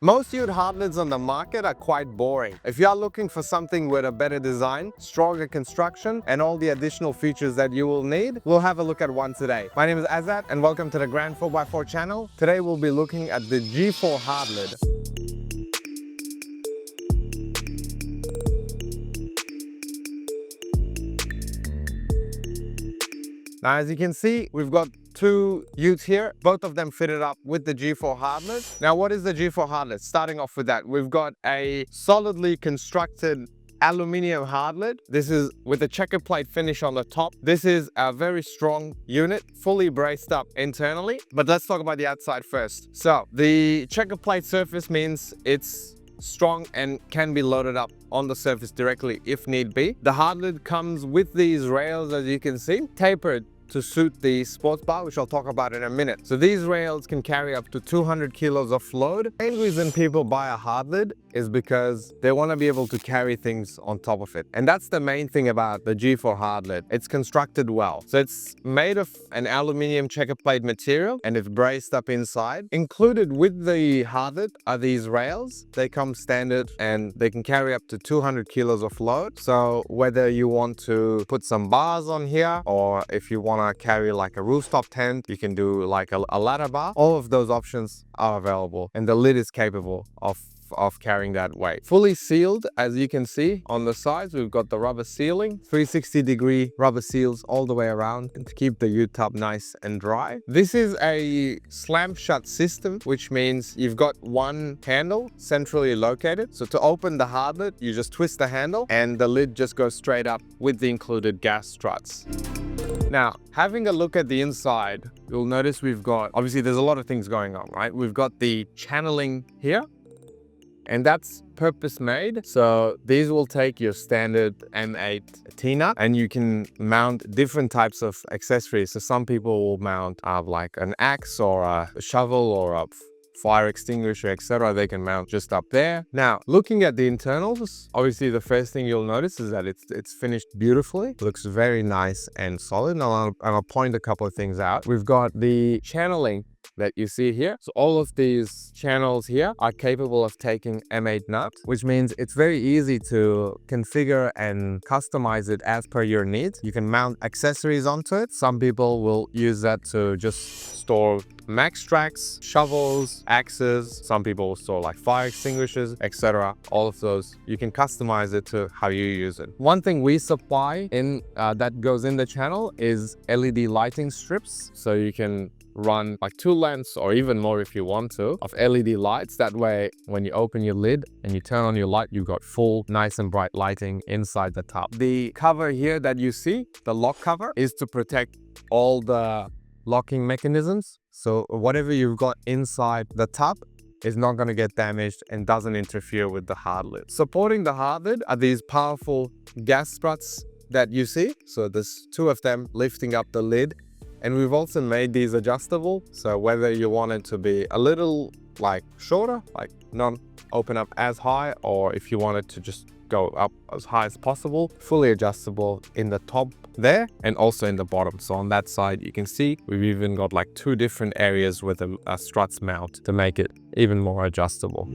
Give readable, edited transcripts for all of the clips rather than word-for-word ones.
Most used hard lids on the market are quite boring. If you are looking for something with a better design, stronger construction, and all the additional features that you will need, we'll have a look at one today. My name is Azad and welcome to the GRAND4x4 channel. Today we'll be looking at the G4 Hard Lid. Now, as you can see, we've got two utes here. Both of them fitted up with the G4 Hard Lid. Now, what is the G4 Hard Lid? Starting off with that, we've got a solidly constructed aluminium hard lid. This is with a checkerplate finish on the top. This is a very strong unit, fully braced up internally. But let's talk about the outside first. So the checkerplate surface means it's strong and can be loaded up on the surface directly if need be. The hard lid comes with these rails, as you can see, tapered to suit the sports bar, which I'll talk about in a minute. So these rails can carry up to 200 kilos of load. The main reason people buy a hard lid is because they want to be able to carry things on top of it. And that's the main thing about the G4 hard lid. It's constructed well. So it's made of an aluminium checkerplate material and it's braced up inside. Included with the hard lid are these rails. They come standard and they can carry up to 200 kilos of load. So whether you want to put some bars on here, or if you want to carry like a rooftop tent, you can do like a ladder bar. All of those options are available and the lid is capable of carrying that weight. Fully sealed, as you can see on the sides, we've got the rubber sealing, 360-degree rubber seals all the way around to keep the ute tub nice and dry. This is a slam shut system, which means you've got one handle centrally located. So to open the hard lid, you just twist the handle and the lid just goes straight up with the included gas struts. Now, having a look at the inside, you'll notice we've got, obviously there's a lot of things going on, right? We've got the channeling here, and that's purpose made. So these will take your standard M8 T-nut and you can mount different types of accessories. So some people will mount like an axe or a shovel or a fire extinguisher, etc. They can mount just up there. Now, looking at the internals, obviously the first thing you'll notice is that it's finished beautifully. It looks very nice and solid. And I'll point a couple of things out. We've got the channeling that you see here. So all of these channels here are capable of taking M8 nuts, which means it's very easy to configure and customize it as per your needs. You can mount accessories onto it. Some people will use that to just store max tracks, shovels, axes. Some people will store like fire extinguishers, etc. All of those, you can customize it to how you use it. One thing we supply in that goes in the channel is LED lighting strips. So you can run like 2 lengths or even more if you want to of LED lights. That way, when you open your lid and you turn on your light, you've got full nice and bright lighting inside the tub. The cover here that you see, the lock cover, is to protect all the locking mechanisms. So whatever you've got inside the tub is not going to get damaged and doesn't interfere with the hard lid. Supporting the hard lid are these powerful gas struts that you see. So there's 2 of them lifting up the lid. And we've also made these adjustable. So whether you want it to be a little like shorter, like not open up as high, or if you want it to just go up as high as possible, fully adjustable in the top there and also in the bottom. So on that side, you can see we've even got like 2 different areas where the struts mount to make it even more adjustable.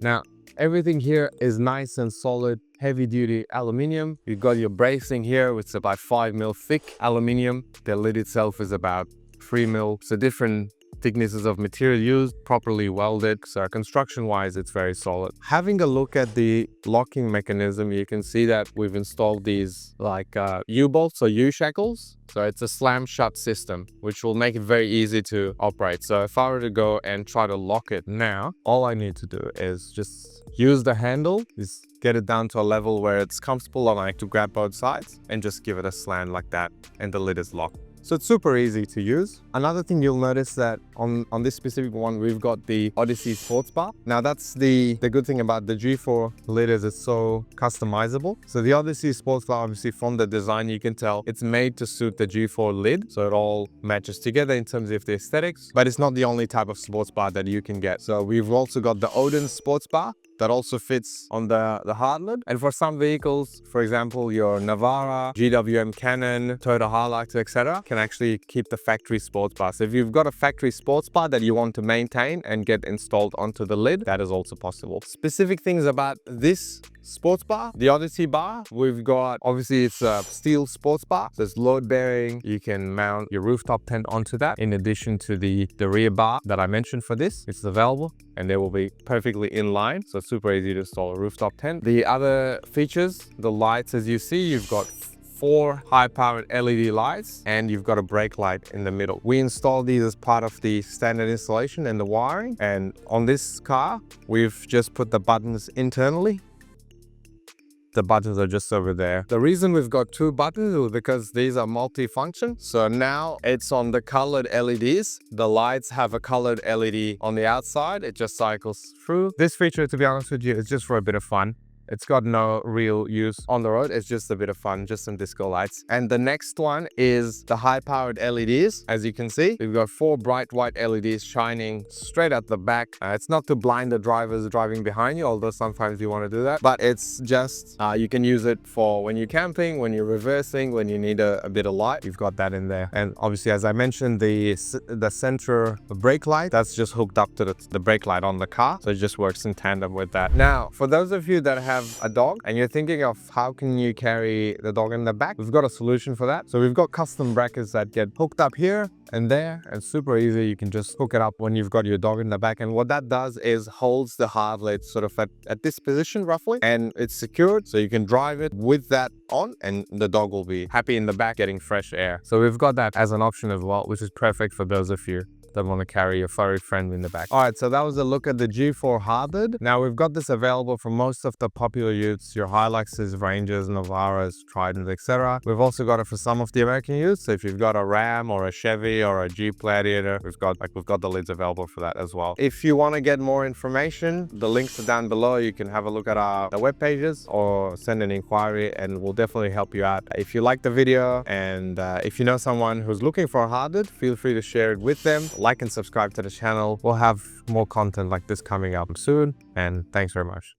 Now, everything here is nice and solid, heavy duty aluminium. You've got your bracing here, which is about 5 mil thick aluminium. The lid itself is about 3 mil. So different thicknesses of material used, properly welded. So construction wise, it's very solid. Having a look at the locking mechanism, you can see that we've installed these like U-bolts or U-shackles. So it's a slam shut system, which will make it very easy to operate. So if I were to go and try to lock it now, all I need to do is just use the handle, just get it down to a level where it's comfortable and I like to grab both sides and just give it a slam like that and the lid is locked. So it's super easy to use. Another thing you'll notice that on this specific one, we've got the Odyssey Sports Bar. Now that's the good thing about the G4 lid is it's so customizable. So the Odyssey Sports Bar, obviously from the design, you can tell it's made to suit the G4 lid. So it all matches together in terms of the aesthetics, but it's not the only type of sports bar that you can get. So we've also got the Odin Sports Bar that also fits on the hard lid. And for some vehicles, for example, your Navara, GWM Cannon, Toyota Hilux, etc., can actually keep the factory sports bar. So if you've got a factory sports sports bar that you want to maintain and get installed onto the lid, that is also possible. Specific things about this sports bar, the Odyssey bar, we've got, obviously it's a steel sports bar, so it's load bearing. You can mount your rooftop tent onto that, in addition to the rear bar that I mentioned for this. It's available and they will be perfectly in line, so super easy to install a rooftop tent. The other features, the lights, as you see, you've got 4 high-powered LED lights and you've got a brake light in the middle. We installed these as part of the standard installation and the wiring, and on this car we've just put the buttons internally. The buttons are just over there. The reason we've got 2 buttons is because these are multi-function. So now it's on the colored LEDs. The lights have a colored LED on the outside. It just cycles through. This feature, to be honest with you, is just for a bit of fun. It's got no real use on the road. It's just a bit of fun, just some disco lights. And the next one is the high-powered LEDs. As you can see, we've got 4 bright white LEDs shining straight at the back. It's not to blind the drivers driving behind you, although sometimes you want to do that. But it's just, you can use it for when you're camping, when you're reversing, when you need a bit of light. You've got that in there. And obviously, as I mentioned, the center brake light, that's just hooked up to the brake light on the car. So it just works in tandem with that. Now, for those of you that have a dog and you're thinking of how can you carry the dog in the back, we've got a solution for that. So we've got custom brackets that get hooked up here and there, and super easy. You can just hook it up when you've got your dog in the back, and what that does is holds the hard lid sort of at this position roughly, and it's secured, so you can drive it with that on and the dog will be happy in the back getting fresh air. So we've got that as an option as well, which is perfect for those of you that want to carry your furry friend in the back. All right, so that was a look at the G4 Hard Lid. Now we've got this available for most of the popular utes, your Hiluxes, Rangers, Navaras, Tridents, etc. We've also got it for some of the American utes. So if you've got a Ram or a Chevy or a Jeep Gladiator, we've got the lids available for that as well. If you want to get more information, the links are down below. You can have a look at our web pages or send an inquiry and we'll definitely help you out. If you like the video and if you know someone who's looking for a hard lid, feel free to share it with them. Like and subscribe to the channel. We'll have more content like this coming up soon, and thanks very much.